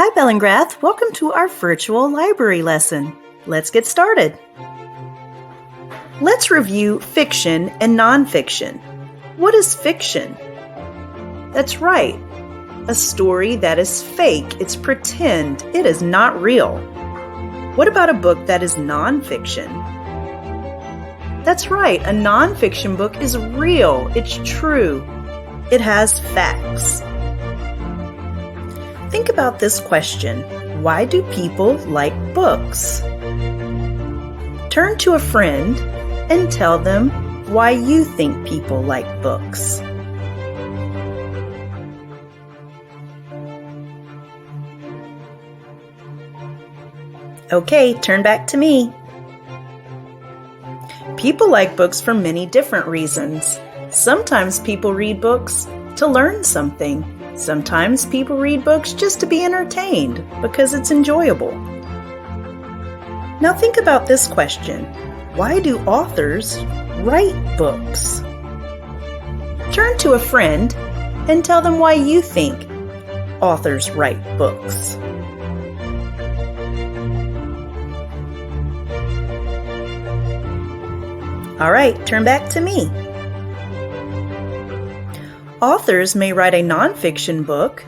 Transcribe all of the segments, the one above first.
Hi, Bellingrath. Welcome to our virtual library lesson. Let's get started. Let's review fiction and nonfiction. What is fiction? That's right. A story that is fake. It's pretend. It is not real. What about a book that is nonfiction? That's right. A nonfiction book is real. It's true. It has facts. Think about this question. Why do people like books? Turn to a friend and tell them why you think people like books. Okay, turn back to me. People like books for many different reasons. Sometimes people read books to learn something. Sometimes people read books just to be entertained because it's enjoyable. Now think about this question. Why do authors write books? Turn to a friend and tell them why you think authors write books. All right, turn back to me. Authors may write a nonfiction book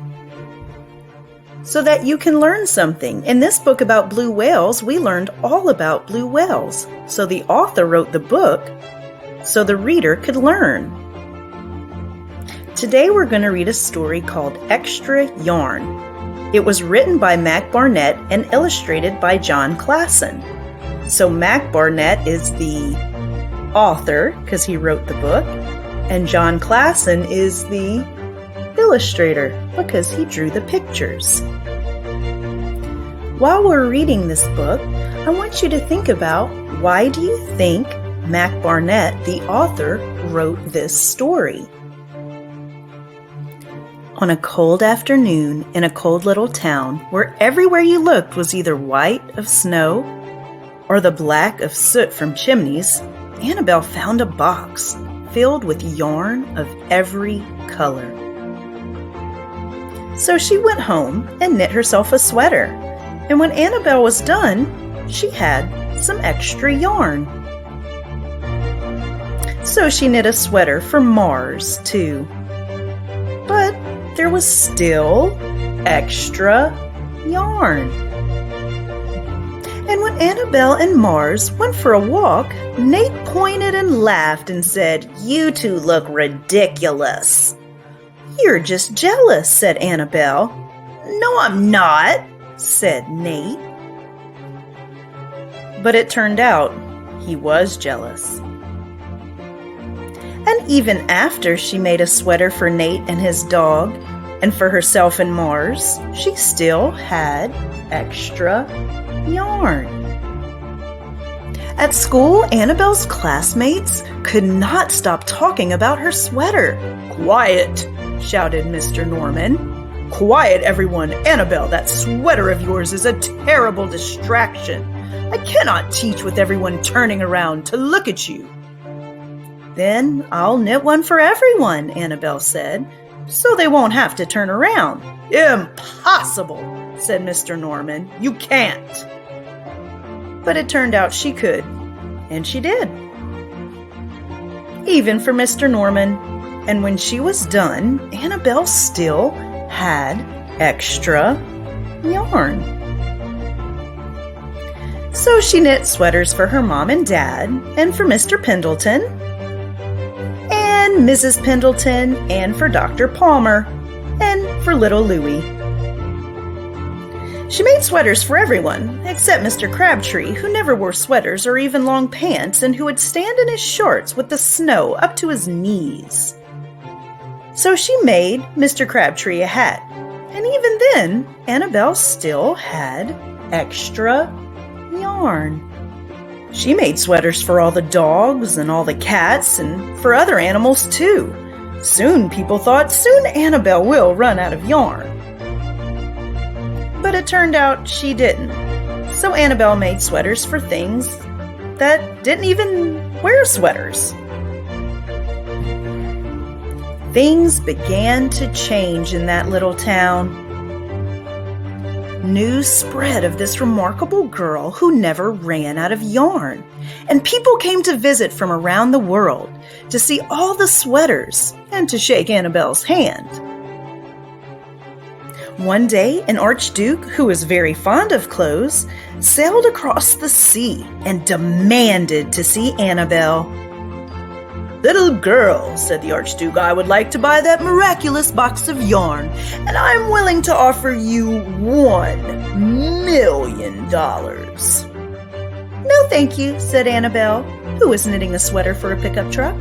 so that you can learn something. In this book about blue whales, we learned all about blue whales. So the author wrote the book so the reader could learn. Today we're going to read a story called Extrayarn. It was written by Mac Barnett and illustrated by John Klassen. So Mac Barnett is the author because he wrote the book. And John Klassen is the illustrator because he drew the pictures. While we're reading this book, I want you to think about why do you think Mac Barnett, the author, wrote this story? On a cold afternoon in a cold little town where everywhere you looked was either white of snow or the black of soot from chimneys, Annabelle found a box filled with yarn of every color. So she went home and knit herself a sweater. And when Annabelle was done, she had some extra yarn. So she knit a sweater for Mars, too. But there was still extra yarn. And when Annabelle and Mars went for a walk, Nate pointed and laughed and said, "You two look ridiculous." "You're just jealous," said Annabelle. "No, I'm not," said Nate. But it turned out he was jealous. And even after she made a sweater for Nate and his dog, and for herself and Mars, she still had extra yarn. At school, Annabelle's classmates could not stop talking about her sweater. "Quiet!" shouted Mr. Norman. "Quiet, everyone! Annabelle, that sweater of yours is a terrible distraction. I cannot teach with everyone turning around to look at you." "Then I'll knit one for everyone," Annabelle said, "so they won't have to turn around." "Impossible!" said Mr. Norman. "You can't." But it turned out she could, and she did. Even for Mr. Norman. And when she was done, Annabelle still had extra yarn. So she knit sweaters for her mom and dad, and for Mr. Pendleton, and Mrs. Pendleton, and for Dr. Palmer, and for little Louie. She made sweaters for everyone, except Mr. Crabtree, who never wore sweaters or even long pants and who would stand in his shorts with the snow up to his knees. So she made Mr. Crabtree a hat, and even then, Annabelle still had extra yarn. She made sweaters for all the dogs and all the cats and for other animals too. Soon people thought, soon Annabelle will run out of yarn. But it turned out she didn't. So Annabelle made sweaters for things that didn't even wear sweaters. Things began to change in that little town. News spread of this remarkable girl who never ran out of yarn, and people came to visit from around the world to see all the sweaters and to shake Annabelle's hand. One day, an archduke who was very fond of clothes sailed across the sea and demanded to see Annabelle. "Little girl," said the archduke, "I would like to buy that miraculous box of yarn, and I'm willing to offer you $1,000,000. "No, thank you," said Annabelle, who was knitting a sweater for a pickup truck.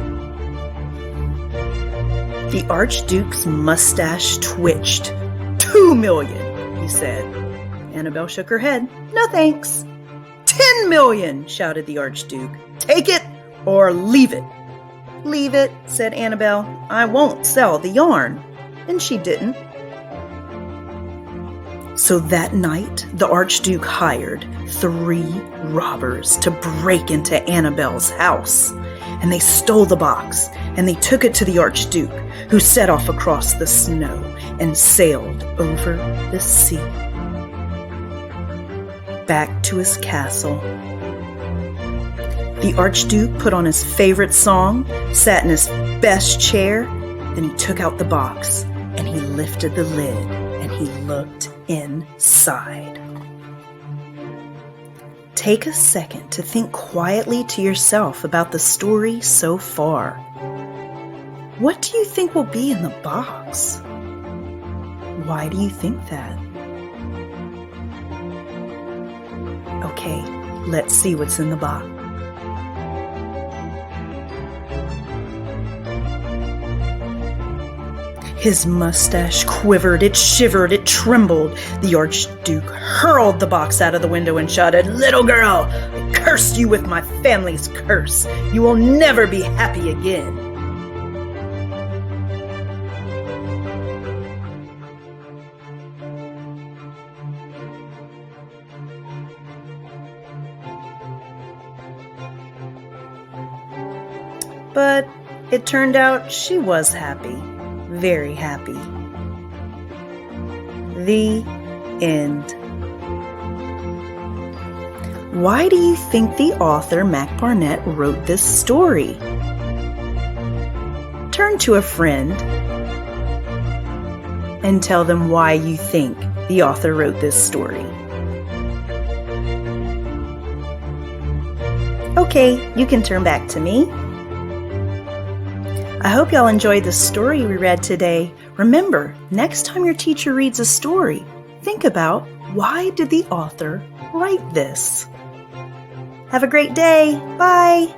The archduke's mustache twitched. $2,000,000, he said. Annabelle shook her head. "No, thanks." $10,000,000, shouted the archduke. "Take it or leave it." "Leave it," said Annabelle. "I won't sell the yarn." And she didn't. So that night, the archduke hired 3 robbers to break into Annabelle's house. And they stole the box, and they took it to the archduke, who set off across the snow and sailed over the sea. Back to his castle. The archduke put on his favorite song, sat in his best chair, then he took out the box, and he lifted the lid, and he looked inside. Take a second to think quietly to yourself about the story so far. What do you think will be in the box? Why do you think that? Okay, let's see what's in the box. His mustache quivered, it shivered, it trembled. The archduke hurled the box out of the window and shouted, "Little girl, I curse you with my family's curse. You will never be happy again." But it turned out she was happy. Very happy. The end. Why do you think the author Mac Barnett wrote this story? Turn to a friend and tell them why you think the author wrote this story. Okay, you can turn back to me. I hope y'all enjoyed the story we read today. Remember, next time your teacher reads a story, think about why did the author write this? Have a great day. Bye.